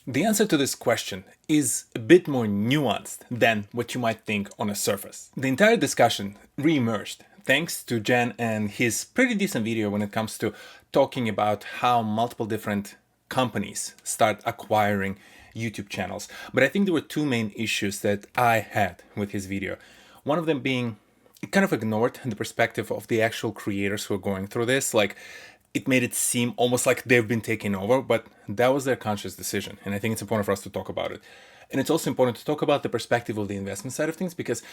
The answer to this question is a bit more nuanced than what you might think on a surface. The entire discussion re-emerged thanks to Jen and his pretty decent video when it comes to talking about how multiple different companies start acquiring YouTube channels. But I think there were two main issues that I had with his video. One of them being it kind of ignored the perspective of the actual creators who are going through this. Like, it made it seem almost like they've been taken over, but that was their conscious decision. And I think it's important for us to talk about it. And it's also important to talk about the perspective of the investment side of things, because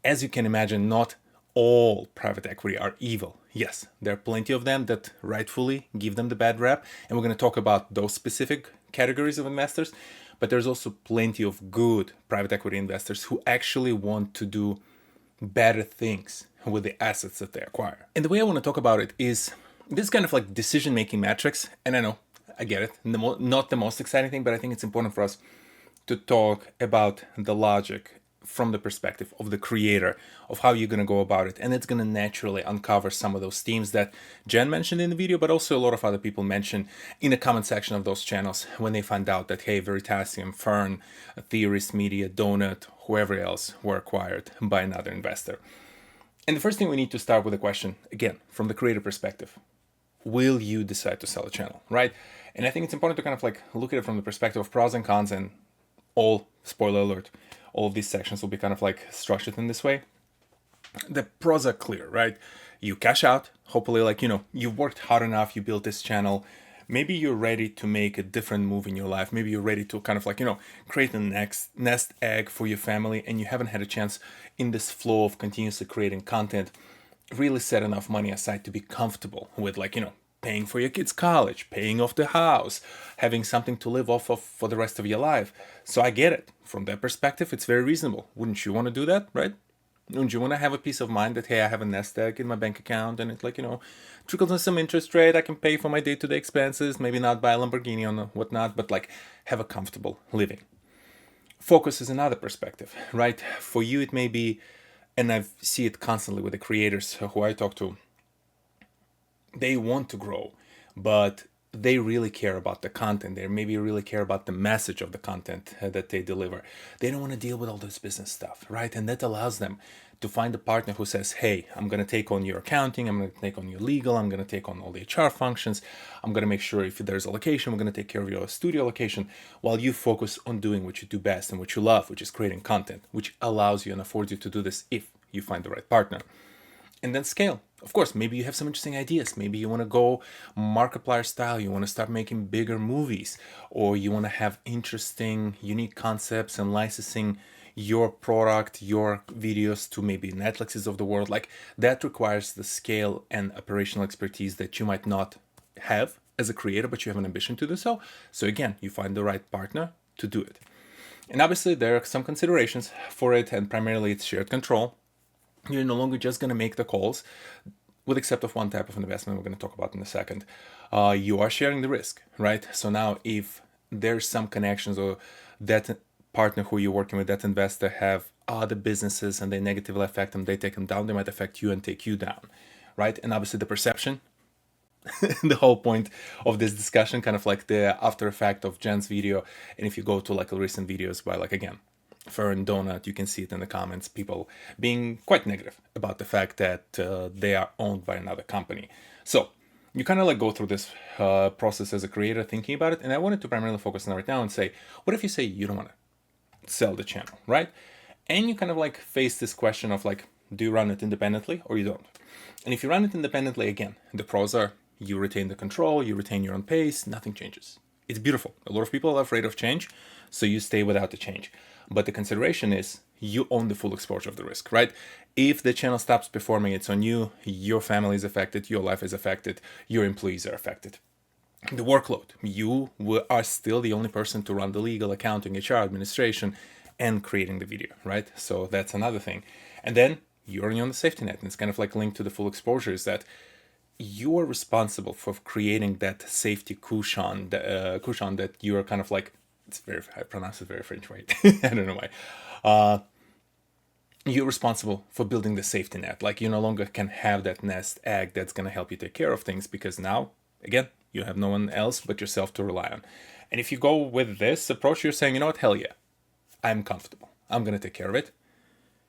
as you can imagine, not all private equity are evil. Yes, there are plenty of them that rightfully give them the bad rap. And we're going to talk about those specific categories of investors. But there's also plenty of good private equity investors who actually want to do better things with the assets that they acquire. And the way I want to talk about it is this kind of like decision-making metrics. And I know, I get it, not the most exciting thing, but I think it's important for us to talk about the logic from the perspective of the creator of how you're going to go about it. And it's going to naturally uncover some of those themes that Jen mentioned in the video, but also a lot of other people mention in the comment section of those channels when they find out that, hey, Veritasium, Fern, Theorist Media, Donut, whoever else were acquired by another investor. And the first thing we need to start with a question, again, from the creator perspective. Will you decide to sell a channel, right? And I think it's important to kind of like look at it from the perspective of pros and cons, and all, spoiler alert, all of these sections will be kind of like structured in this way. The pros are clear, right? You cash out, hopefully, like, you've worked hard enough, you built this channel. Maybe you're ready to make a different move in your life. Maybe you're ready to kind of like, create the next nest egg for your family, and you haven't had a chance in this flow of continuously creating content really set enough money aside to be comfortable with, like, paying for your kids' college, paying off the house, having something to live off of for the rest of your life. So I get it. From that perspective, it's very reasonable. Wouldn't you want to do that, right? Wouldn't you want to have a peace of mind that, hey, I have a nest egg in my bank account and it's like, trickles in some interest rate, I can pay for my day-to-day expenses, maybe not buy a Lamborghini or whatnot, but like have a comfortable living. Focus is another perspective, right? For you, it may be, and I see it constantly with the creators who I talk to, they want to grow, but they really care about the content. They maybe really care about the message of the content that they deliver. They don't want to deal with all this business stuff, right? And that allows them to find a partner who says, hey, I'm going to take on your accounting, I'm going to take on your legal, I'm going to take on all the HR functions, I'm going to make sure if there's a location, we're going to take care of your studio location, while you focus on doing what you do best and what you love, which is creating content, which allows you and affords you to do this if you find the right partner. And then scale. Of course, maybe you have some interesting ideas. Maybe you want to go Markiplier style. You want to start making bigger movies, or you want to have interesting, unique concepts and licensing your product, your videos to maybe Netflixes of the world. Like, that requires the scale and operational expertise that you might not have as a creator, but you have an ambition to do so. So again, you find the right partner to do it. And obviously there are some considerations for it, and primarily it's shared control. You're no longer just going to make the calls, with except of one type of investment we're going to talk about in a second. You are sharing the risk, right? So now if there's some connections, or that partner who you're working with, that investor, have other businesses and they negatively affect them, they take them down, they might affect you and take you down, right? And obviously the perception, the whole point of this discussion, kind of like the after effect of Jen's video. And if you go to like recent videos by, like, again, Fern, Donut, you can see it in the comments, people being quite negative about the fact that they are owned by another company. So you kind of like go through this process as a creator, thinking about it. And I wanted to primarily focus on it right now and say, what if you say you don't want to sell the channel, right? And you kind of like face this question of like, do you run it independently or you don't? And if you run it independently, again, the pros are you retain the control, you retain your own pace, nothing changes. It's beautiful. A lot of people are afraid of change, so you stay without the change. But the consideration is you own the full exposure of the risk, right? If the channel stops performing, it's on you, your family is affected, your life is affected, your employees are affected. The workload, you are still the only person to run the legal, accounting, HR, administration, and creating the video, right? So that's another thing. And then you're on the safety net, and it's kind of like linked to the full exposure, is that you are responsible for creating that safety cushion that you are kind of like, it's very, I pronounce it very French, right? I don't know why. You're responsible for building the safety net. Like, you no longer can have that nest egg that's going to help you take care of things, because now, again, you have no one else but yourself to rely on. And if you go with this approach, you're saying, you know what, hell yeah, I'm comfortable. I'm going to take care of it.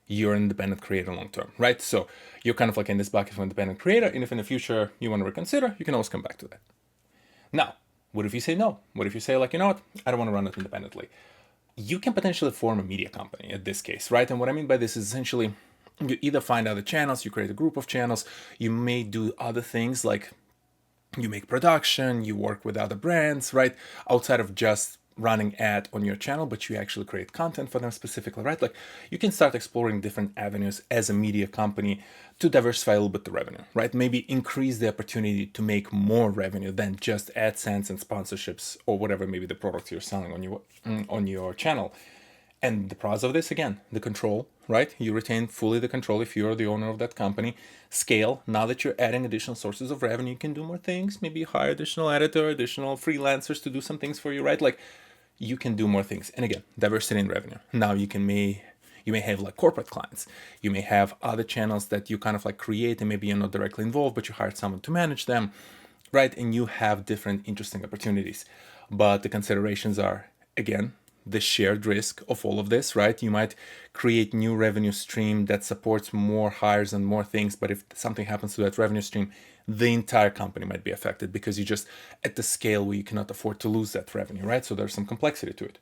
You're an independent creator long term, right? So you're kind of like in this bucket of independent creator. And if in the future you want to reconsider, you can always come back to that. Now, what if you say no? What if you say, like, you know what, I don't want to run it independently? You can potentially form a media company in this case, right? And what I mean by this is essentially you either find other channels, you create a group of channels, you may do other things like you make production, you work with other brands, right? Outside of just running ad on your channel, but you actually create content for them specifically, right? Like you can start exploring different avenues as a media company to diversify a little bit the revenue, right? Maybe increase the opportunity to make more revenue than just AdSense and sponsorships or whatever maybe the products you're selling on your channel. And the pros of this, again, the control, right? You retain fully the control if you're the owner of that company. Scale, now that you're adding additional sources of revenue, you can do more things. Maybe hire additional editor, additional freelancers to do some things for you, right? Like you can do more things. And again, diversity in revenue. Now you may have like corporate clients. You may have other channels that you kind of like create and maybe you're not directly involved, but you hired someone to manage them, right? And you have different interesting opportunities. But the considerations are, again, the shared risk of all of this, right? You might create new revenue stream that supports more hires and more things, but if something happens to that revenue stream, the entire company might be affected because you're just at the scale where you cannot afford to lose that revenue, right? So there's some complexity to it.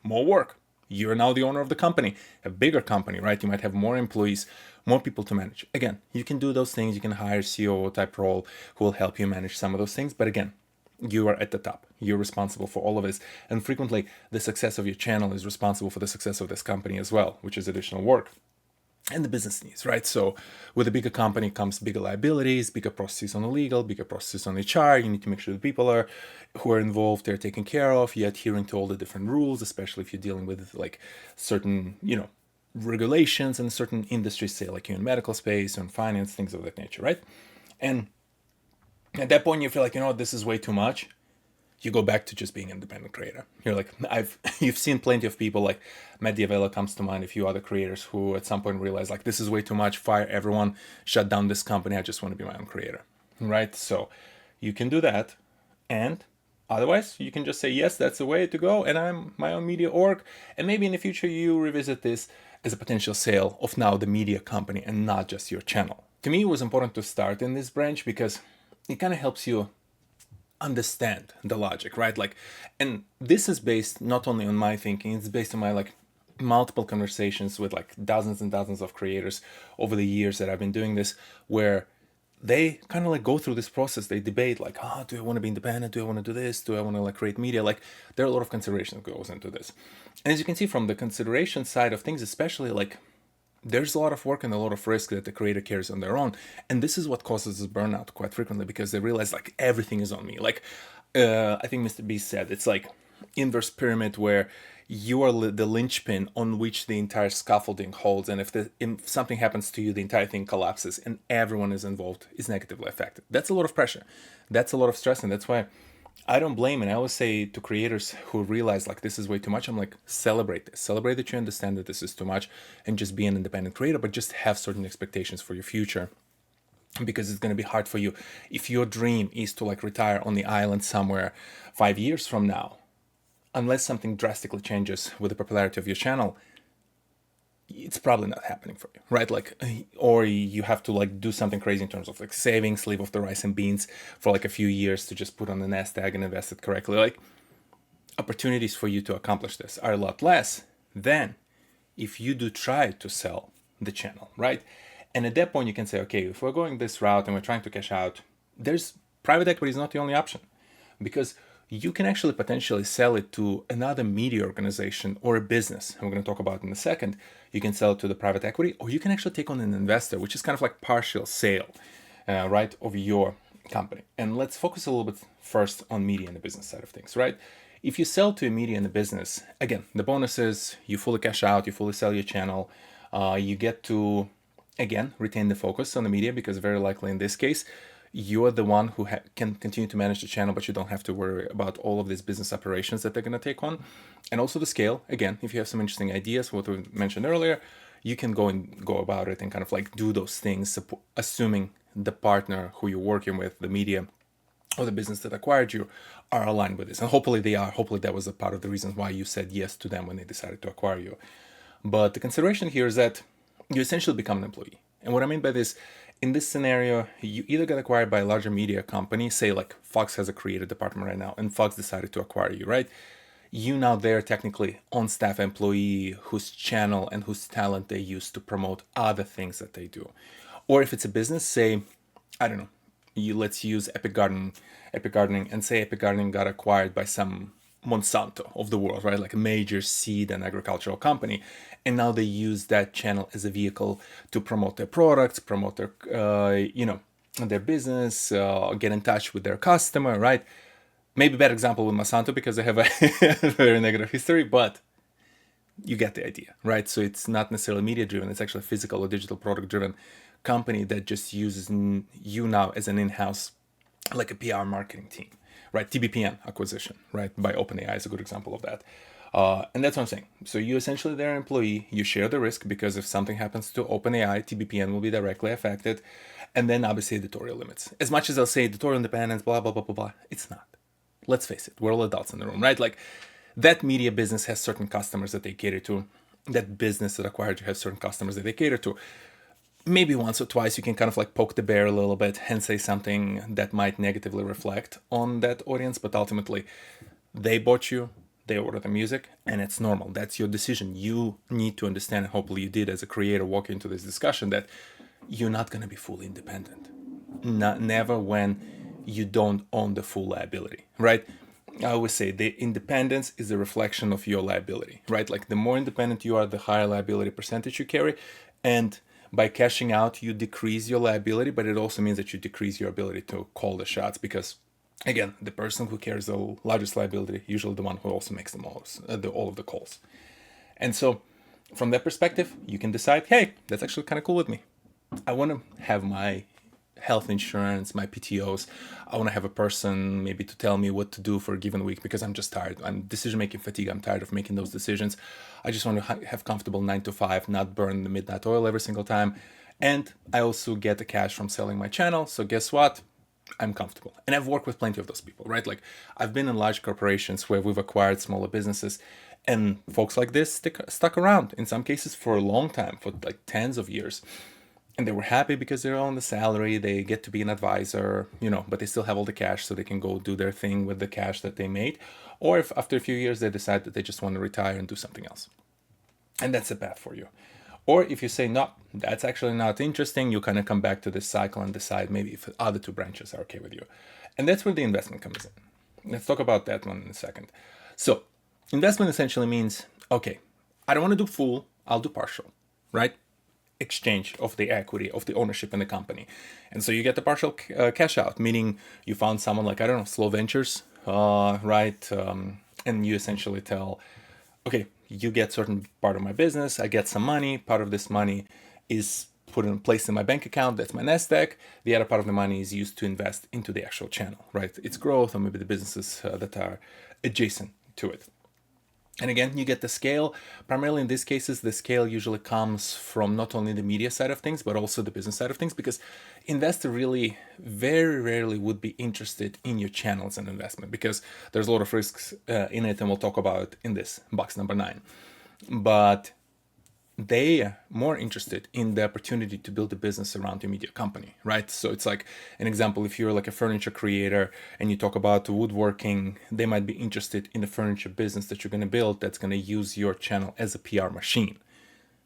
More work. You're now the owner of the company, a bigger company, right? You might have more employees, more people to manage. Again, you can do those things. You can hire COO type role who will help you manage some of those things. But again, you are at the top. You're responsible for all of this. And frequently, the success of your channel is responsible for the success of this company as well, which is additional work. And the business needs, right? So with a bigger company comes bigger liabilities, bigger processes on the legal, bigger processes on HR. You need to make sure the people who are involved, they're taken care of. You're adhering to all the different rules, especially if you're dealing with like certain, regulations in certain industries, say like you're in medical space or in finance, things of that nature, right? And at that point, you feel like, this is way too much. You go back to just being an independent creator. You're like, you've seen plenty of people like Matt Diavella comes to mind, a few other creators who at some point realize like, this is way too much, fire everyone, shut down this company. I just want to be my own creator, right? So you can do that. And otherwise, you can just say, yes, that's the way to go. And I'm my own media org. And maybe in the future, you revisit this as a potential sale of now the media company and not just your channel. To me, it was important to start in this branch because it kind of helps you understand the logic, right? Like, and this is based not only on my thinking, it's based on my like multiple conversations with like dozens and dozens of creators over the years that I've been doing this, where they kind of like go through this process. They debate like, do I want to be independent? Do I want to do this? Do I want to like create media? Like there are a lot of consideration that goes into this. And as you can see from the consideration side of things, especially like there's a lot of work and a lot of risk that the creator carries on their own. And this is what causes this burnout quite frequently because they realize like everything is on me. Like I think Mr. Beast said, it's like inverse pyramid where you are the linchpin on which the entire scaffolding holds. And if something happens to you, the entire thing collapses and everyone is involved is negatively affected. That's a lot of pressure. That's a lot of stress. And that's why I don't blame. And I always say to creators who realize like this is way too much, I'm like, celebrate this. Celebrate that you understand that this is too much and just be an independent creator, but just have certain expectations for your future. Because it's going to be hard for you. If your dream is to like retire on the island somewhere 5 years from now, unless something drastically changes with the popularity of your channel, it's probably not happening for you, right? Like, or you have to like do something crazy in terms of like savings, live off the rice and beans for like a few years to just put on the nest egg and invest it correctly. Like, opportunities for you to accomplish this are a lot less than if you do try to sell the channel, right? And at that point, you can say, okay, if we're going this route and we're trying to cash out, there's private equity is not the only option because you can actually potentially sell it to another media organization or a business. And we're going to talk about it in a second. You can sell it to the private equity, or you can actually take on an investor, which is kind of like partial sale, right, of your company. And let's focus a little bit first on media and the business side of things, right? If you sell to a media and a business, again, the bonus is you fully cash out, you fully sell your channel, you get to, again, retain the focus on the media because very likely in this case, you're the one who can continue to manage the channel, but you don't have to worry about all of these business operations that they're going to take on. And also the scale. Again, if you have some interesting ideas, what we mentioned earlier, you can go about it and kind of like do those things, assuming the partner who you're working with, the media or the business that acquired you, are aligned with this. And hopefully they are. Hopefully that was a part of the reasons why you said yes to them when they decided to acquire you. But the consideration here is that you essentially become an employee. And what I mean by this, in this scenario, you either get acquired by a larger media company, say like Fox has a creative department right now, and Fox decided to acquire you, right? You now they're technically on-staff employee whose channel and whose talent they use to promote other things that they do. Or if it's a business, say, I don't know, let's use Epic Gardening, and say Epic Gardening got acquired by some Monsanto of the world, right? Like a major seed and agricultural company. And now they use that channel as a vehicle to promote their products, promote their, their business, get in touch with their customer, right? Maybe a bad example with Monsanto because they have a very negative history, but you get the idea, right? So it's not necessarily media driven, it's actually a physical or digital product driven company that just uses you now as an in-house, like a PR marketing team, right? TBPN acquisition, right? By OpenAI is a good example of that. And that's what I'm saying. So you essentially, they're an employee, you share the risk because if something happens to OpenAI, TBPN will be directly affected. And then obviously editorial limits. As much as I'll say editorial independence, blah, blah, blah, blah, blah, it's not. Let's face it, we're all adults in the room, right? Like that media business has certain customers that they cater to. That business that acquired you has certain customers that they cater to. Maybe once or twice you can kind of like poke the bear a little bit and say something that might negatively reflect on that audience, but ultimately they bought you, they order the music, and it's normal. That's your decision. You need to understand, and hopefully you did as a creator walk into this discussion, that you're not going to be fully independent. Never when you don't own the full liability, right? I always say the independence is a reflection of your liability, right? Like the more independent you are, the higher liability percentage you carry. And by cashing out, you decrease your liability, but it also means that you decrease your ability to call the shots because, again, the person who carries the largest liability, usually the one who also makes all of the calls. And so from that perspective, you can decide, hey, that's actually kind of cool with me. I want to have my health insurance, my PTOs. I want to have a person maybe to tell me what to do for a given week because I'm just tired. I'm decision-making fatigue. I'm tired of making those decisions. I just want to have comfortable 9 to 5, not burn the midnight oil every single time. And I also get the cash from selling my channel. So guess what? I'm comfortable. And I've worked with plenty of those people, right? Like I've been in large corporations where we've acquired smaller businesses and folks like this stuck around in some cases for a long time, for like tens of years. And they were happy because they're on the salary, they get to be an advisor, but they still have all the cash so they can go do their thing with the cash that they made. Or if after a few years they decide that they just want to retire and do something else. And that's a path for you. Or if you say, no, that's actually not interesting, you kind of come back to this cycle and decide maybe if the other two branches are okay with you. And that's where the investment comes in. Let's talk about that one in a second. So investment essentially means, okay, I don't want to do full, I'll do partial, right? Exchange of the equity of the ownership in the company. And so you get the partial cash out, meaning you found someone like, I don't know, Slow Ventures, right? And you essentially tell, okay, you get certain part of my business, I get some money, part of this money is put in place in my bank account, that's my nest egg. The other part of the money is used to invest into the actual channel, right? Its growth or maybe the businesses that are adjacent to it. And again, you get the scale. Primarily in these cases, the scale usually comes from not only the media side of things, but also the business side of things, because investor really very rarely would be interested in your channel as an investment because there's a lot of risks in it, and we'll talk about in this box number 9. But they are more interested in the opportunity to build a business around your media company, right? So it's like an example, if you're like a furniture creator and you talk about woodworking, they might be interested in the furniture business that you're going to build that's going to use your channel as a PR machine.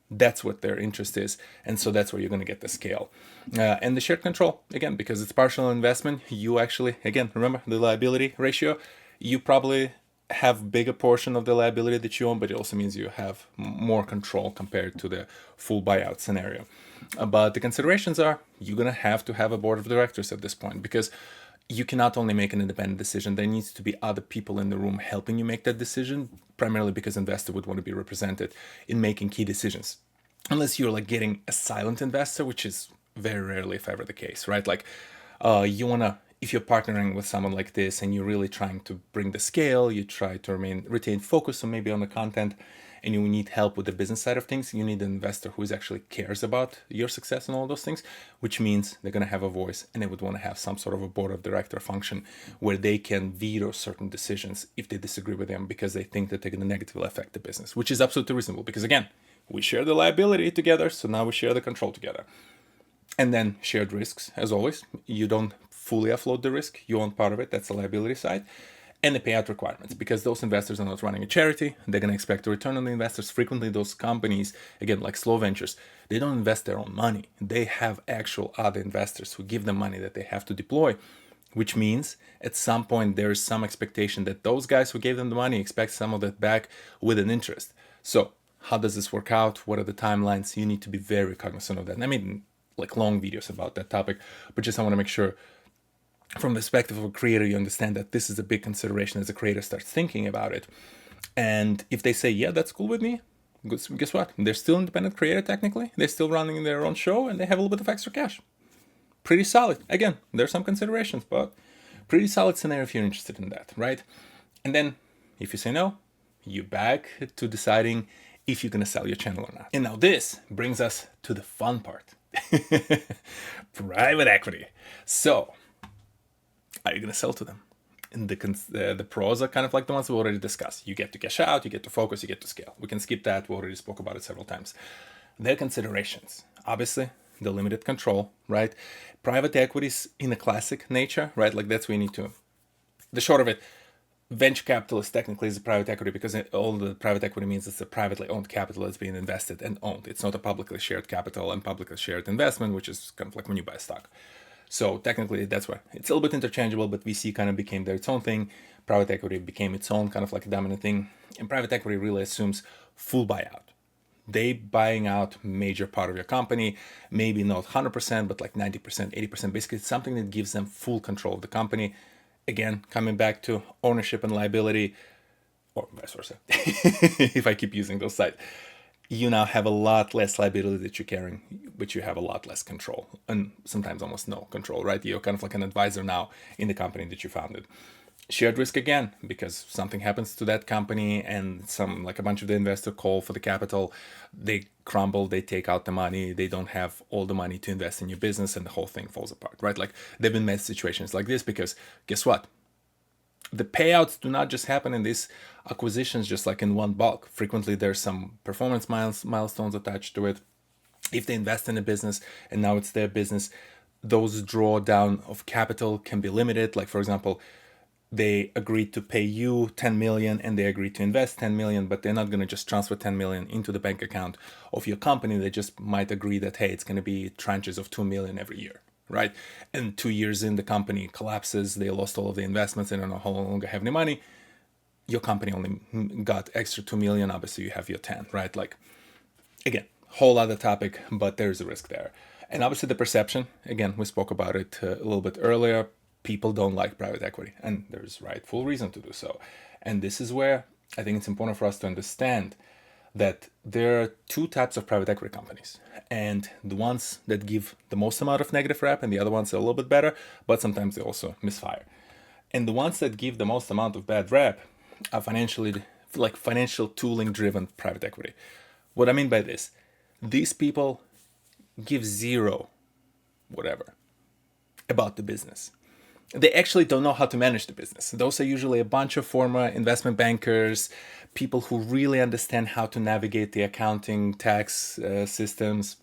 That's what their interest is. And so that's where you're going to get the scale. And the shared control, again, because it's partial investment, you actually, again, remember the liability ratio, you probably have bigger portion of the liability that you own, but it also means you have more control compared to the full buyout scenario. But the considerations are you're going to have a board of directors at this point because you cannot only make an independent decision. There needs to be other people in the room helping you make that decision, primarily because investor would want to be represented in making key decisions. Unless you're like getting a silent investor, which is very rarely, if ever, the case, right? Like you want to, if you're partnering with someone like this and you're really trying to bring the scale, you try to retain focus on maybe on the content, and you need help with the business side of things, you need an investor who actually cares about your success and all those things, which means they're going to have a voice, and they would want to have some sort of a board of director function where they can veto certain decisions if they disagree with them because they think that they're going to negatively affect the business, which is absolutely reasonable because, again, we share the liability together, so now we share the control together. And then shared risks, as always. You don't fully offload the risk. You own part of it. That's the liability side. And the payout requirements, because those investors are not running a charity. They're going to expect a return on the investors. Frequently, those companies, again, like slow ventures, they don't invest their own money. They have actual other investors who give them money that they have to deploy, which means at some point there is some expectation that those guys who gave them the money expect some of that back with an interest. So how does this work out? What are the timelines? You need to be very cognizant of that. And I mean, like long videos about that topic, but just I want to make sure from the perspective of a creator, you understand that this is a big consideration as a creator starts thinking about it. And if they say, yeah, that's cool with me, guess what? They're still independent creator technically. They're still running their own show and they have a little bit of extra cash. Pretty solid. Again, there's some considerations, but pretty solid scenario if you're interested in that, right? And then if you say no, you're back to deciding if you're going to sell your channel or not. And now this brings us to the fun part. Private equity. So, are you going to sell to them? And the pros are kind of like the ones we already discussed. You get to cash out, you get to focus, you get to scale. We can skip that. We already spoke about it several times. Their considerations. Obviously, the limited control, right? Private equities in a classic nature, right? Like that's where you need to. The short of it, venture capital is technically is a private equity because all the private equity means it's a privately owned capital that's being invested and owned. It's not a publicly shared capital and publicly shared investment, which is kind of like when you buy a stock. So technically that's why it's a little bit interchangeable, but VC kind of became its own thing. Private equity became its own kind of like a dominant thing. And private equity really assumes full buyout. They buying out major part of your company, maybe not 100%, but like 90%, 80%. Basically, it's something that gives them full control of the company. Again, coming back to ownership and liability, or vice versa, if I keep using those sides, you now have a lot less liability that you're carrying, but you have a lot less control, and sometimes almost no control, right? You're kind of like an advisor now in the company that you founded. Shared risk again, because something happens to that company and a bunch of the investor call for the capital, they crumble, they take out the money, they don't have all the money to invest in your business and the whole thing falls apart, right? Like they've been met situations like this because guess what? The payouts do not just happen in these acquisitions just like in one bulk. Frequently there's some performance milestones attached to it. If they invest in a business and now it's their business, those drawdown of capital can be limited. Like for example, they agreed to pay you 10 million and they agreed to invest 10 million, but they're not going to just transfer 10 million into the bank account of your company. They just might agree that, hey, it's going to be tranches of 2 million every year, right? And 2 years in, the company collapses. They lost all of the investments and no longer have any money. Your company only got extra 2 million. Obviously, you have your 10, right? Like, again, whole other topic, but there's a risk there. And obviously the perception, again, we spoke about it a little bit earlier. People don't like private equity, and there's rightful reason to do so. And this is where I think it's important for us to understand that there are two types of private equity companies, and the ones that give the most amount of negative rep and the other ones are a little bit better, but sometimes they also misfire. And the ones that give the most amount of bad rep are financial tooling driven private equity. What I mean by this, these people give zero whatever about the business. They actually don't know how to manage the business. Those are usually a bunch of former investment bankers, people who really understand how to navigate the accounting, tax systems,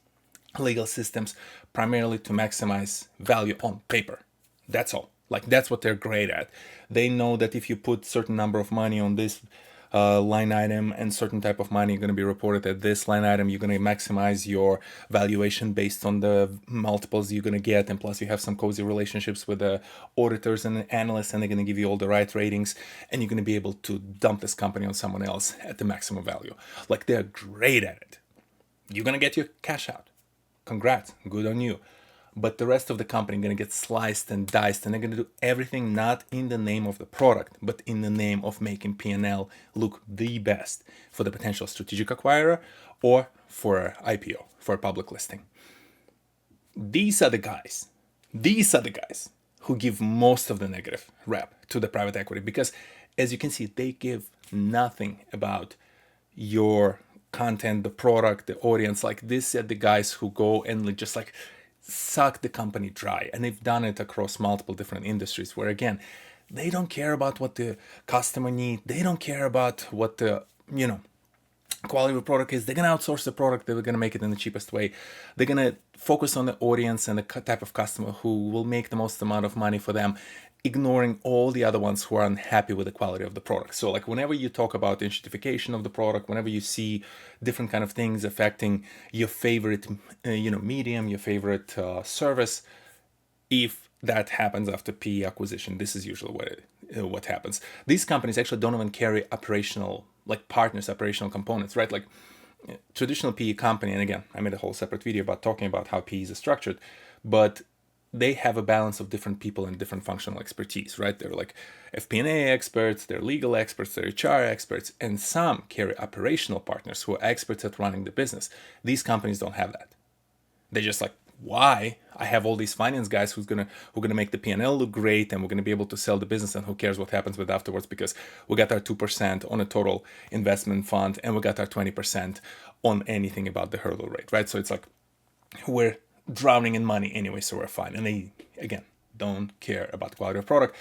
legal systems, primarily to maximize value on paper. That's all. Like that's what they're great at. They know that if you put certain number of money on this line item and certain type of money going to be reported at this line item, you're going to maximize your valuation based on the multiples you're going to get, and plus you have some cozy relationships with the auditors and analysts, and they're going to give you all the right ratings, and you're going to be able to dump this company on someone else at the maximum value. Like they're great at it. You're going to get your cash out. Congrats, good on you. But the rest of the company going to get sliced and diced, and they're going to do everything not in the name of the product, but in the name of making P&L look the best for the potential strategic acquirer or for IPO, for a public listing. These are the guys who give most of the negative rep to the private equity because, as you can see, they give nothing about your content, the product, the audience. Like this are the guys who go and like, just like suck the company dry. And they've done it across multiple different industries where, again, they don't care about what the customer need. They don't care about what the, quality of the product is. They're going to outsource the product. They're going to make it in the cheapest way. They're going to focus on the audience and the type of customer who will make the most amount of money for them, ignoring all the other ones who are unhappy with the quality of the product. So like whenever you talk about the institution of the product, whenever you see different kind of things affecting your favorite, medium, your favorite service, if that happens after PE acquisition, this is usually what happens. These companies actually don't even carry operational, like partners, operational components, right? Like traditional PE company, and again, I made a whole separate video about talking about how PEs are structured, but they have a balance of different people and different functional expertise, right? They're like FP&A experts, they're legal experts, they're HR experts, and some carry operational partners who are experts at running the business. These companies don't have that. They just like, why? I have all these finance guys who's gonna make the P&L look great, and we're gonna be able to sell the business, and who cares what happens with afterwards, because we got our 2% on a total investment fund, and we got our 20% on anything about the hurdle rate, right? So it's like we're drowning in money anyway, so we're fine. And they, again, don't care about the quality of product.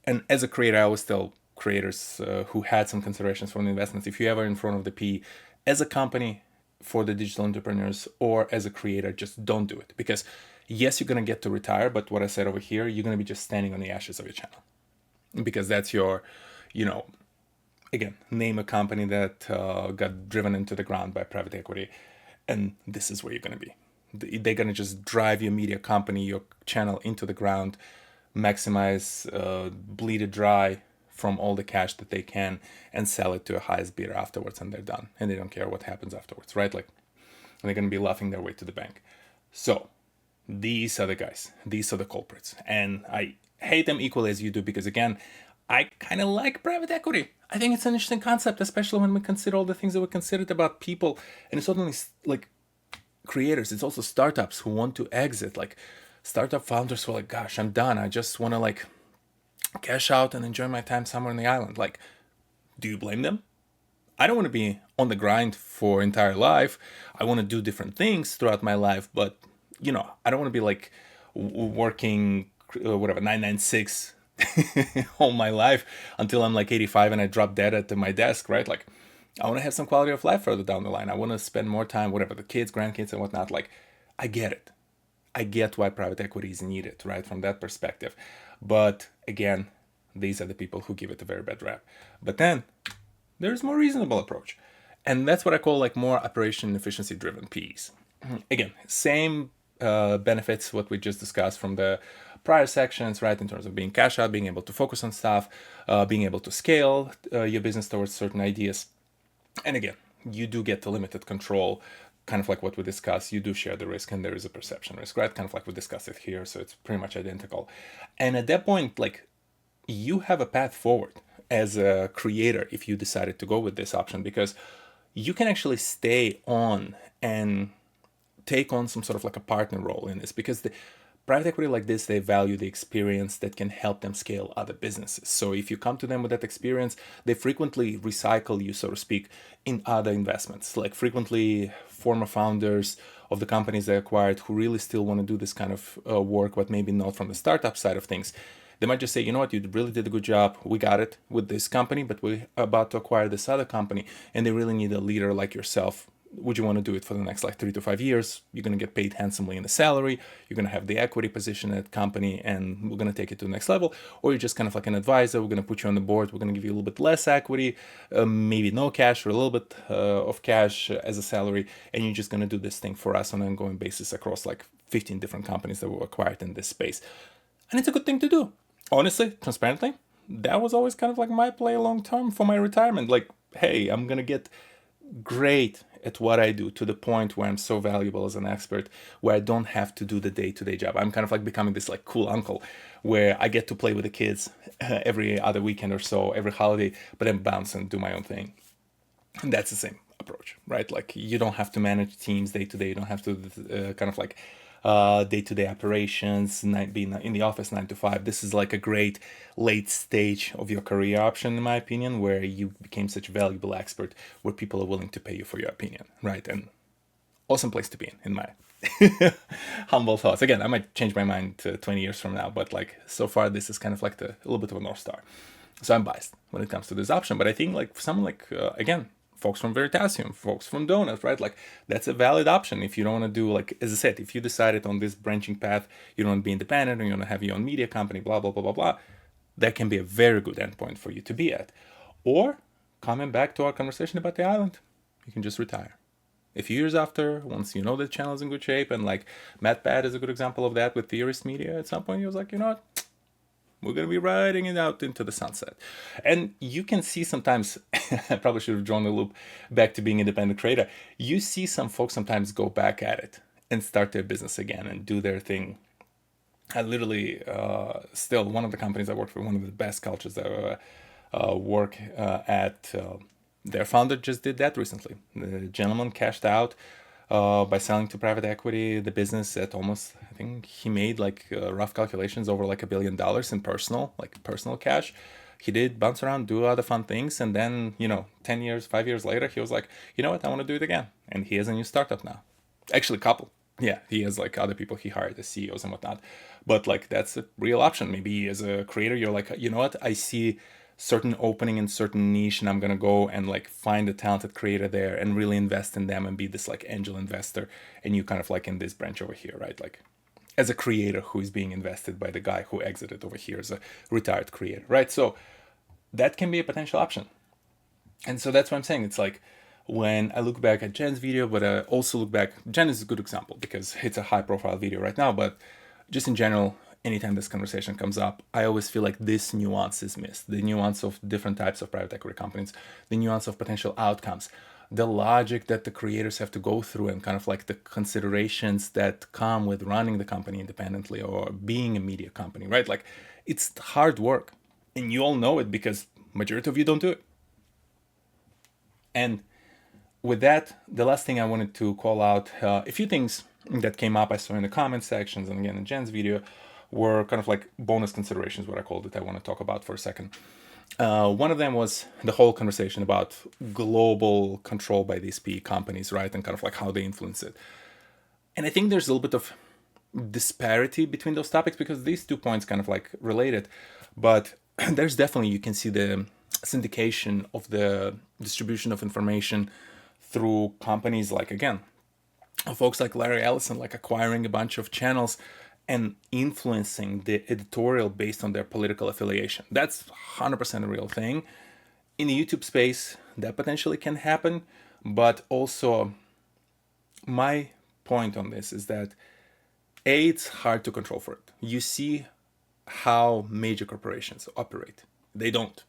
And as a creator, I always tell creators who had some considerations from the investments, if you ever in front of the PE, as a company, for the digital entrepreneurs or as a creator, just don't do it. Because yes, you're going to get to retire, but what I said over here, you're going to be just standing on the ashes of your channel. Because that's your, again, name a company that got driven into the ground by private equity. And this is where you're going to be. They're going to just drive your media company, your channel into the ground, maximize, bleed it dry from all the cash that they can, and sell it to a highest bidder afterwards, and they're done. And they don't care what happens afterwards, right? Like, they're going to be laughing their way to the bank. So these are the guys. These are the culprits. And I hate them equally as you do, because again, I kind of like private equity. I think it's an interesting concept, especially when we consider all the things that we considered about people. And it's not only like creators, it's also startups who want to exit. Like startup founders who are like, gosh, I'm done. I just want to like cash out and enjoy my time somewhere on the island. Like, do you blame them? I don't want to be on the grind for entire life. I want to do different things throughout my life, but I don't want to be like working 996 all my life until I'm like 85 and I drop dead at my desk, right? Like, I want to have some quality of life further down the line. I want to spend more time, whatever, the kids, grandkids, and whatnot. Like, I get it. I get why private equity is needed, right, from that perspective. But again, these are the people who give it a very bad rap. But then there's more reasonable approach. And that's what I call like more operation efficiency driven PEs. Again, same benefits what we just discussed from the prior sections, right, in terms of being cash out, being able to focus on stuff, being able to scale your business towards certain ideas. And again, you do get the limited control, kind of like what we discussed. You do share the risk, and there is a perception risk, right? Kind of like we discussed it here, so it's pretty much identical. And at that point, like, you have a path forward as a creator if you decided to go with this option, because you can actually stay on and take on some sort of like a partner role in this, because the private equity like this, they value the experience that can help them scale other businesses. So if you come to them with that experience, they frequently recycle you, so to speak, in other investments. Like frequently former founders of the companies they acquired who really still want to do this kind of work, but maybe not from the startup side of things, they might just say, you know what, you really did a good job. We got it with this company, but we're about to acquire this other company, and they really need a leader like yourself. Would you want to do it for the next like 3 to 5 years? You're going to get paid handsomely in a salary. You're going to have the equity position at company, and we're going to take it to the next level. Or you're just kind of like an advisor. We're going to put you on the board. We're going to give you a little bit less equity, maybe no cash or a little bit of cash as a salary. And you're just going to do this thing for us on an ongoing basis across like 15 different companies that were acquired in this space. And it's a good thing to do. Honestly, transparently, that was always kind of like my play long term for my retirement. Like, hey, I'm going to get great at what I do to the point where I'm so valuable as an expert, where I don't have to do the day-to-day job. I'm kind of like becoming this like cool uncle where I get to play with the kids every other weekend or so, every holiday, but then bounce and do my own thing. And that's the same approach, right? Like, you don't have to manage teams day to day. You don't have to kind of like day-to-day operations, being in the office 9 to 5. This is like a great late stage of your career option, in my opinion, where you became such a valuable expert, where people are willing to pay you for your opinion, right? And awesome place to be in my humble thoughts. Again, I might change my mind 20 years from now, but like so far, this is kind of like a little bit of a North Star. So I'm biased when it comes to this option, but I think like for someone like, again, folks from Veritasium, folks from Donut, right? Like that's a valid option if you don't want to do, like, as I said, if you decided on this branching path, you don't want to be independent and you want to have your own media company, blah, blah, blah, blah, blah, that can be a very good endpoint for you to be at. Or coming back to our conversation about the island, you can just retire. A few years after, once you know the channel is in good shape, and like Matt Pat is a good example of that with Theorist Media, at some point he was like, you know what, we're going to be riding it out into the sunset. And you can see sometimes, I probably should have drawn the loop back to being independent creator. You see some folks sometimes go back at it and start their business again and do their thing. I literally, still, one of the companies I work for, one of the best cultures that I work at, their founder just did that recently. The gentleman cashed out by selling to private equity the business at almost, I think he made like rough calculations over like $1 billion in personal cash. He did bounce around, do other fun things, and then 10 years, 5 years later, he was like, you know what, I want to do it again. And he has a new startup now. Actually, a couple. Yeah, he has like other people he hired as CEOs and whatnot. But like that's a real option. Maybe as a creator, you're like, you know what, I see certain opening in certain niche, and I'm gonna go and like find a talented creator there and really invest in them and be this like angel investor. And you kind of like in this branch over here, right? Like as a creator who is being invested by the guy who exited over here as a retired creator, right? So that can be a potential option. And so that's what I'm saying. It's like when I look back at Jen's video, but I also look back, Jen is a good example because it's a high profile video right now, but just in general, anytime this conversation comes up, I always feel like this nuance is missed. The nuance of different types of private equity companies, the nuance of potential outcomes, the logic that the creators have to go through, and kind of like the considerations that come with running the company independently or being a media company, right? Like it's hard work, and you all know it because majority of you don't do it. And with that, the last thing I wanted to call out, a few things that came up I saw in the comment sections and again in Jen's video were kind of like bonus considerations, what I called it, I want to talk about for a second. One of them was the whole conversation about global control by these PE companies, right? And kind of like how they influence it. And I think there's a little bit of disparity between those topics because these 2 points kind of like related, but there's definitely, you can see the syndication of the distribution of information through companies like, again, folks like Larry Ellison, like acquiring a bunch of channels and influencing the editorial based on their political affiliation. That's 100% a real thing. In the YouTube space, that potentially can happen, but also my point on this is that A, it's hard to control for it. You see how major corporations operate. They don't.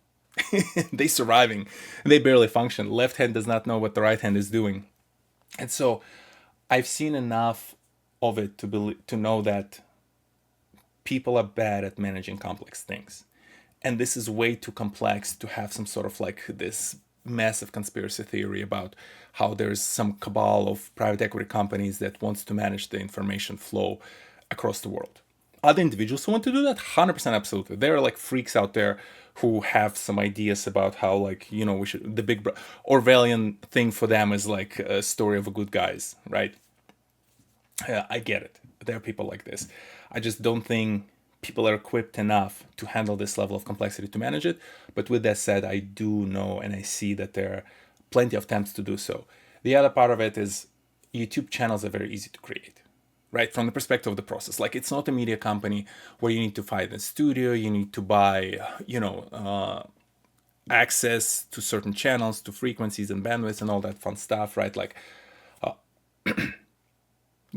They surviving. They barely function. Left hand does not know what the right hand is doing. And so I've seen enough of it to know that people are bad at managing complex things. And this is way too complex to have some sort of like this massive conspiracy theory about how there's some cabal of private equity companies that wants to manage the information flow across the world. Other individuals who want to do that, 100% absolutely. There are like freaks out there who have some ideas about how, like, we should, the big Orwellian thing for them is like a story of a good guys, right? I get it. There are people like this. I just don't think people are equipped enough to handle this level of complexity to manage it. But with that said, I do know and I see that there are plenty of attempts to do so. The other part of it is YouTube channels are very easy to create, right? From the perspective of the process. Like, it's not a media company where you need to find a studio, you need to buy, access to certain channels, to frequencies and bandwidths and all that fun stuff, right? Like,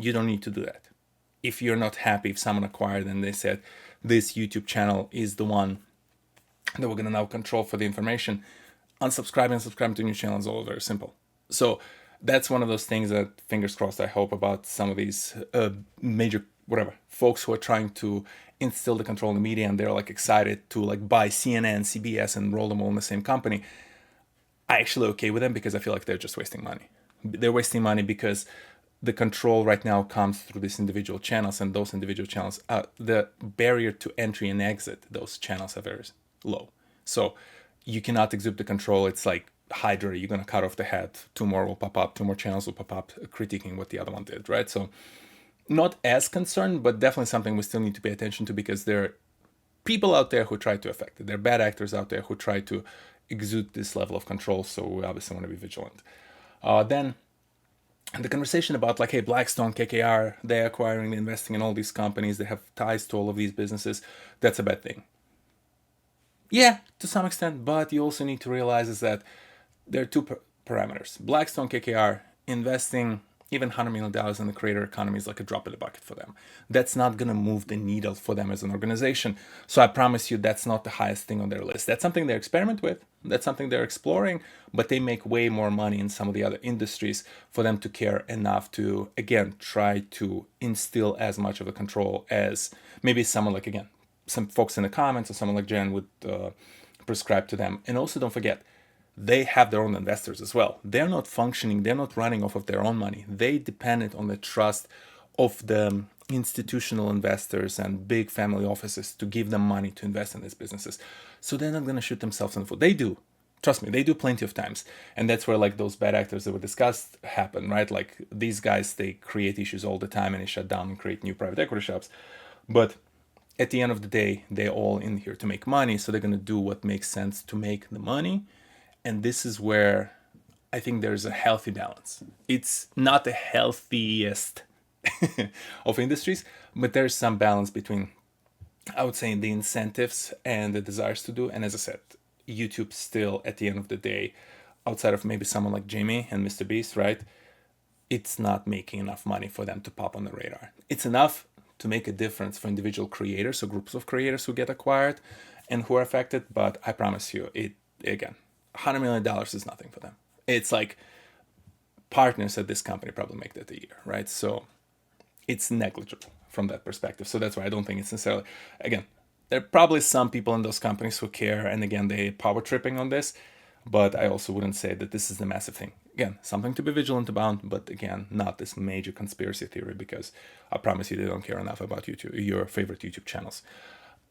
you don't need to do that. If you're not happy, if someone acquired and they said, this YouTube channel is the one that we're going to now control for the information, unsubscribe and subscribe to new channels, all very simple. So that's one of those things that, fingers crossed, I hope about some of these major, folks who are trying to instill the control in the media, and they're like excited to like buy CNN, CBS and roll them all in the same company. I actually okay with them because I feel like they're just wasting money. They're wasting money because the control right now comes through these individual channels, and those individual channels, the barrier to entry and exit those channels are very low. So you cannot exert the control. It's like Hydra, you're going to cut off the head, two more will pop up, two more channels will pop up critiquing what the other one did, right? So not as concerned, but definitely something we still need to pay attention to, because there are people out there who try to affect it. There are bad actors out there who try to exude this level of control, so we obviously want to be vigilant. Then the conversation about like, hey, Blackstone, KKR, they're acquiring, investing in all these companies, they have ties to all of these businesses, that's a bad thing. Yeah, to some extent, but you also need to realize is that there are two parameters. Blackstone, KKR, investing even $100 million in the creator economy is like a drop in the bucket for them. That's not going to move the needle for them as an organization. So I promise you that's not the highest thing on their list. That's something they experiment with. That's something they're exploring, but they make way more money in some of the other industries for them to care enough to, again, try to instill as much of a control as maybe someone like, again, some folks in the comments or someone like Jen would prescribe to them. And also don't forget, they have their own investors as well. They're not functioning, they're not running off of their own money. They depended on the trust of the institutional investors and big family offices to give them money to invest in these businesses. So they're not going to shoot themselves in the foot. They do. Trust me, they do plenty of times. And that's where like those bad actors that were discussed happen, right? Like these guys, they create issues all the time and they shut down and create new private equity shops. But at the end of the day, they're all in here to make money. So they're going to do what makes sense to make the money. And this is where I think there's a healthy balance. It's not the healthiest of industries, but there's some balance between, I would say, the incentives and the desires to do. And as I said, YouTube still, at the end of the day, outside of maybe someone like Jimmy and Mr. Beast, right? It's not making enough money for them to pop on the radar. It's enough to make a difference for individual creators or groups of creators who get acquired and who are affected. But I promise you, it, again, $100 million is nothing for them. It's like partners at this company probably make that a year, right? So it's negligible from that perspective. So that's why I don't think it's necessarily, again, there are probably some people in those companies who care, and again, they power tripping on this, but I also wouldn't say that this is the massive thing. Again, something to be vigilant about, but again, not this major conspiracy theory, because I promise you they don't care enough about YouTube, your favorite YouTube channels.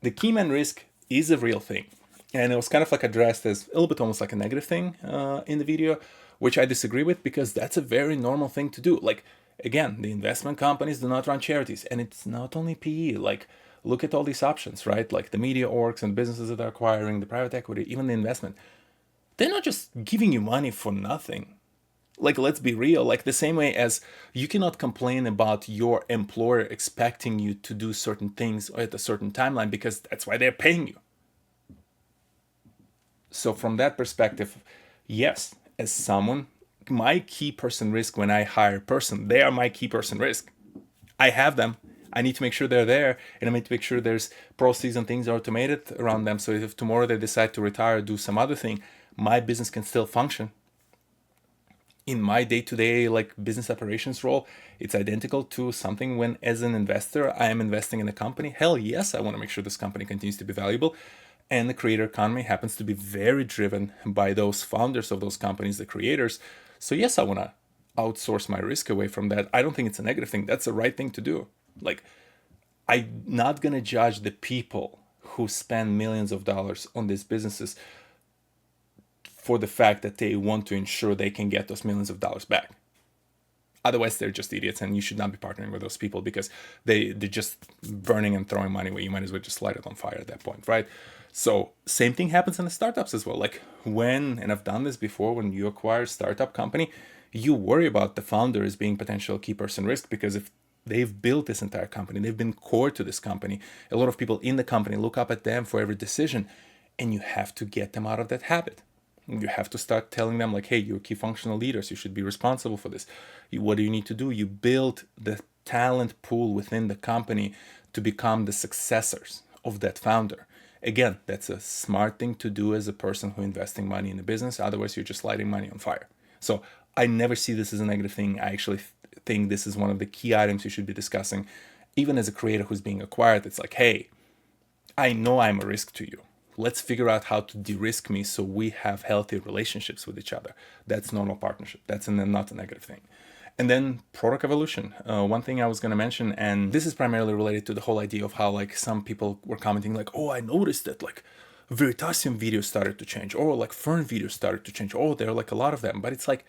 The key man risk is a real thing. And it was kind of like addressed as a little bit almost like a negative thing in the video, which I disagree with, because that's a very normal thing to do. Like, again, the investment companies do not run charities, and it's not only PE. Like, look at all these options, right? Like the media orgs and businesses that are acquiring, the private equity, even the investment. They're not just giving you money for nothing. Like, let's be real. Like the same way as you cannot complain about your employer expecting you to do certain things at a certain timeline, because that's why they're paying you. So from that perspective, yes, as someone, my key person risk when I hire a person, they are my key person risk. I have them. I need to make sure they're there, and I need to make sure there's processes and things are automated around them. So if tomorrow they decide to retire or do some other thing, my business can still function. In my day-to-day like business operations role, it's identical to something when as an investor, I am investing in a company. Hell yes, I want to make sure this company continues to be valuable. And the creator economy happens to be very driven by those founders of those companies, the creators. So yes, I want to outsource my risk away from that. I don't think it's a negative thing. That's the right thing to do. Like, I'm not going to judge the people who spend millions of dollars on these businesses for the fact that they want to ensure they can get those millions of dollars back. Otherwise, they're just idiots, and you should not be partnering with those people, because they're just burning and throwing money away. You might as well just light it on fire at that point, right? So same thing happens in the startups as well. Like when, and I've done this before, when you acquire a startup company, you worry about the founder as being potential key person risk, because if they've built this entire company, they've been core to this company, a lot of people in the company look up at them for every decision, and you have to get them out of that habit. You have to start telling them like, hey, you're key functional leaders. You should be responsible for this. What do you need to do? You build the talent pool within the company to become the successors of that founder. Again, that's a smart thing to do as a person who investing money in a business. Otherwise, you're just lighting money on fire. So I never see this as a negative thing. I actually think this is one of the key items you should be discussing. Even as a creator who's being acquired, it's like, hey, I know I'm a risk to you. Let's figure out how to de-risk me so we have healthy relationships with each other. That's normal partnership. That's not a negative thing. And then product evolution. One thing I was going to mention, and this is primarily related to the whole idea of how like some people were commenting like, oh, I noticed that like Veritasium videos started to change, or like Fern videos started to change. Oh, there are like a lot of them, but it's like,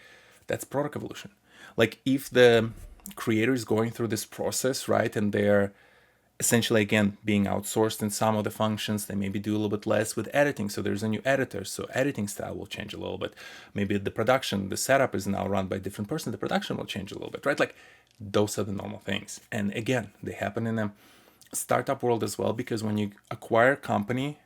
that's product evolution. Like if the creator is going through this process, right, and they're essentially again being outsourced in some of the functions, they maybe do a little bit less with editing, so there's a new editor, so editing style will change a little bit. Maybe the production, the setup is now run by a different person, the production will change a little bit, right? Like those are the normal things, and again, they happen in a startup world as well, because when you acquire a company,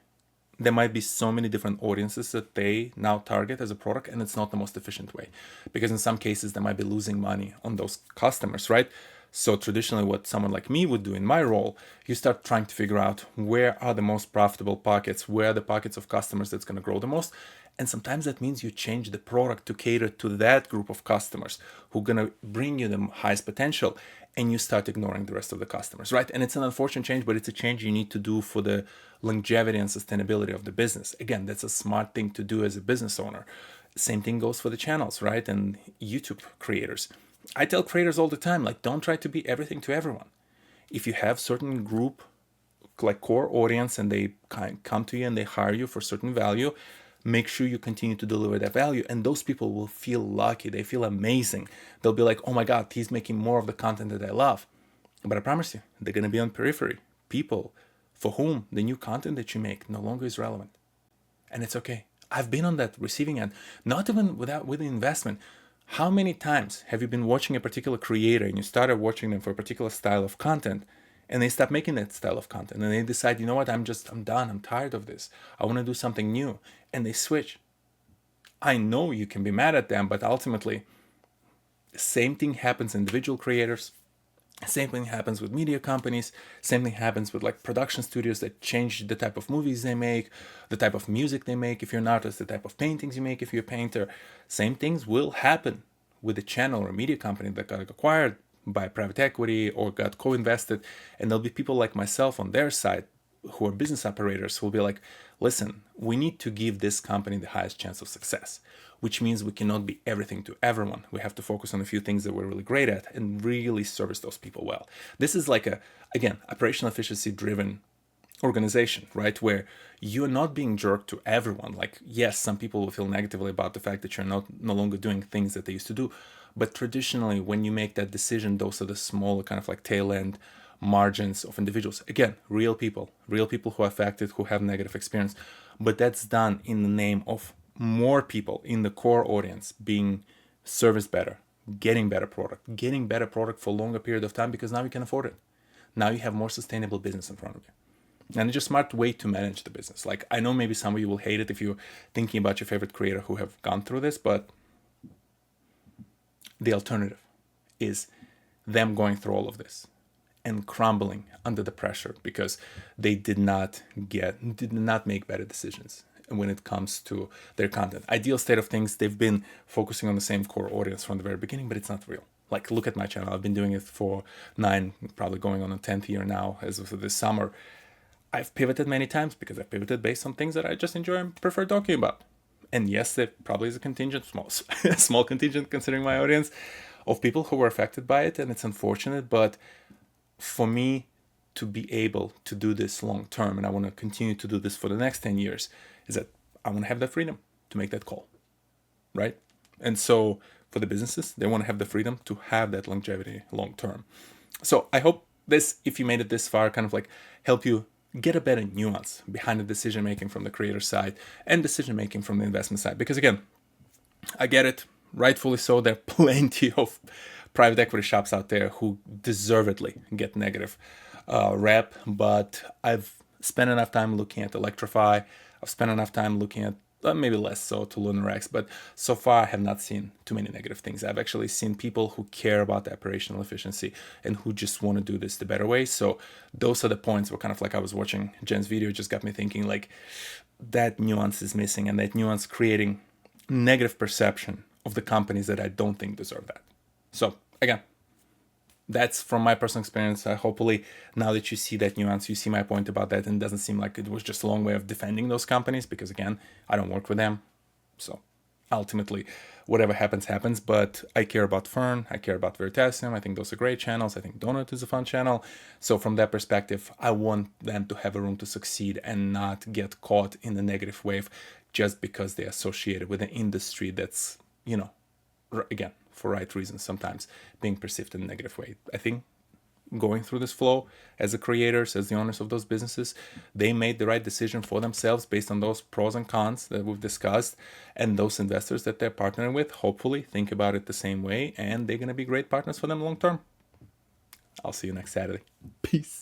there might be so many different audiences that they now target as a product, and it's not the most efficient way, because in some cases they might be losing money on those customers, right? So traditionally what someone like me would do in my role, you start trying to figure out where are the most profitable pockets, where are the pockets of customers that's going to grow the most. And sometimes that means you change the product to cater to that group of customers who are going to bring you the highest potential, and you start ignoring the rest of the customers, right? And it's an unfortunate change, but it's a change you need to do for the longevity and sustainability of the business. Again, that's a smart thing to do as a business owner. Same thing goes for the channels, right? And YouTube creators. I tell creators all the time, like, don't try to be everything to everyone. If you have certain group, like core audience, and they come to you and they hire you for certain value, make sure you continue to deliver that value, and those people will feel lucky. They feel amazing. They'll be like, oh my God, he's making more of the content that I love. But I promise you, they're going to be on periphery. People for whom the new content that you make no longer is relevant. And it's okay. I've been on that receiving end, not even with investment. How many times have you been watching a particular creator and you started watching them for a particular style of content, and they stop making that style of content, and they decide, you know what, I'm done, I'm tired of this, I want to do something new, and they switch. I know you can be mad at them, but ultimately, the same thing happens in individual creators. Same thing happens with media companies. Same thing happens with like production studios that change the type of movies they make, the type of music they make if you're an artist, the type of paintings you make if you're a painter. Same things will happen with a channel or media company that got acquired by private equity or got co-invested. And there'll be people like myself on their side who are business operators who will be like, listen, we need to give this company the highest chance of success, which means we cannot be everything to everyone. We have to focus on a few things that we're really great at and really service those people well. This is like again, operational efficiency driven organization, right? Where you're not being jerked to everyone. Like, yes, some people will feel negatively about the fact that you're no longer doing things that they used to do. But traditionally, when you make that decision, those are the smaller kind of like tail end margins of individuals. Again, real people who are affected, who have negative experience. But that's done in the name of more people in the core audience being serviced better, getting better product for a longer period of time, because now you can afford it. Now you have more sustainable business in front of you. And it's just a smart way to manage the business. Like, I know maybe some of you will hate it if you're thinking about your favorite creator who have gone through this, but the alternative is them going through all of this and crumbling under the pressure because they did not make better decisions when it comes to their content. Ideal state of things, they've been focusing on the same core audience from the very beginning, but it's not real. Like, look at my channel. I've been doing it for 9, probably going on a 10th year now as of this summer. I've pivoted many times because I've pivoted based on things that I just enjoy and prefer talking about. And yes, there probably is a contingent, small contingent considering my audience, of people who were affected by it, and it's unfortunate, but for me to be able to do this long term, and I want to continue to do this for the next 10 years, is that I want to have the freedom to make that call, right? And so for the businesses, they want to have the freedom to have that longevity long term. So I hope this, if you made it this far, kind of like help you get a better nuance behind the decision making from the creator side and decision making from the investment side. Because again, I get it, rightfully so, there are plenty of private equity shops out there who deservedly get negative rep, but I've spent enough time looking at Electrify, I've spent enough time looking at, maybe less so, to LunarX, but so far I have not seen too many negative things. I've actually seen people who care about the operational efficiency and who just want to do this the better way. So those are the points where kind of like I was watching Jen's video, just got me thinking like that nuance is missing, and that nuance creating negative perception of the companies that I don't think deserve that. So again, that's from my personal experience. Hopefully now that you see that nuance, you see my point about that, and it doesn't seem like it was just a long way of defending those companies, because again, I don't work with them. So ultimately, whatever happens, happens. But I care about Fern. I care about Veritasium. I think those are great channels. I think TohirT is a fun channel. So from that perspective, I want them to have a room to succeed and not get caught in the negative wave just because they're associated with an industry that's, again, for right reasons, sometimes being perceived in a negative way. I think going through this flow as the creators, as the owners of those businesses, they made the right decision for themselves based on those pros and cons that we've discussed. And those investors that they're partnering with, hopefully think about it the same way, and they're going to be great partners for them long term. I'll see you next Saturday. Peace.